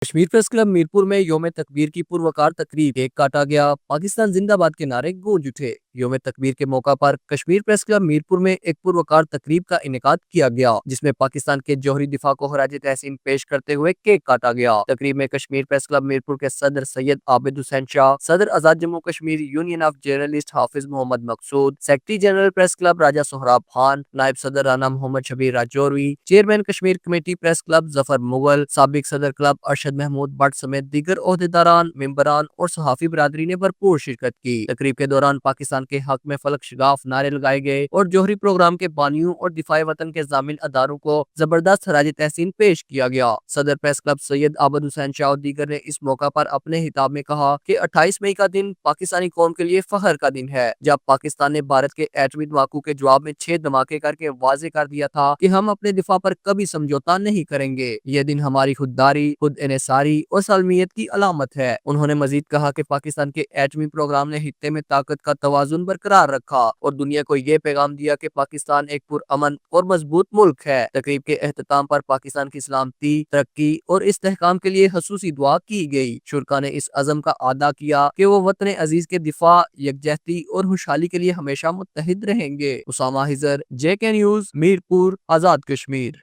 Kashmir press club Mirpur में योम तकबीर की पुरवकार तकरीब, केक काटा गया, पाकिस्तान जिंदाबाद के नारे गूंज उठे। योम तकबीर के मौका पर कश्मीर प्रेस क्लब मीरपुर में एक पुरवकार तकरीब का इनेकाद किया गया, जिसमें पाकिस्तान के जौहरी दिफा को खराज तहसीन पेश करते हुए केक काटा गया। तकरीब में कश्मीर प्रेस क्लब मीरपुर के सदर सैयद आबिद हुसैन शाह, सदर Azad Jammu Kashmir union of journalist Hafiz Mohammad Maqsood, secretary general press club Raja Sohrab Khan, नायब सदर Rana Mohammad Shabbir Rajouri, chairman Kashmir committee press club Zafar Mughal, साबिक सदर क्लब अरशद महमूद भट्ट समेत दीगर ओहदेदारान, मेंबरान और सहाफी बरादरी ने भरपूर शिरकत की। तकरीब के दौरान पाकिस्तान के हक में फलक शिगाफ नारे लगाए गए और जौहरी प्रोग्राम के बानियों और दिफाए वतन के जामिन अदारों को जबरदस्त खराज तहसीन पेश किया गया। सदर प्रेस क्लब सैयद आबिद हुसैन शाह और दीगर ने इस मौका पर अपने हिताब में कहा कि 28 मई का दिन पाकिस्तानी कौम के लिए फखर का दिन है, जब पाकिस्तान ने भारत के एटमी धमाकों के जवाब में 6 धमाके करके वाजे कर दिया था कि हम अपने दिफा पर कभी समझौता नहीं करेंगे। यह दिन हमारी खुददारी, खुद इन्हिसारी और सालमियत की अलामत है। उन्होंने मजीद कहा कि पाकिस्तान के एटमी प्रोग्राम ने हित्ते में ताकत का तवाजुन बरकरार रखा और दुनिया को ये पैगाम दिया कि पाकिस्तान एक पुरअमन और मजबूत मुल्क है। तकरीब के एहतताम पर पाकिस्तान की सलामती, तरक्की और इस्तेहकाम के लिए खसूसी दुआ की गई। शुरका ने इस अज़म का अदा किया कि वो वतन अजीज के दिफा, यकजहती और खुशहाली के लिए हमेशा मुत्तहिद रहेंगे। उसामा हिजर, JK न्यूज़, मीरपुर, आजाद कश्मीर।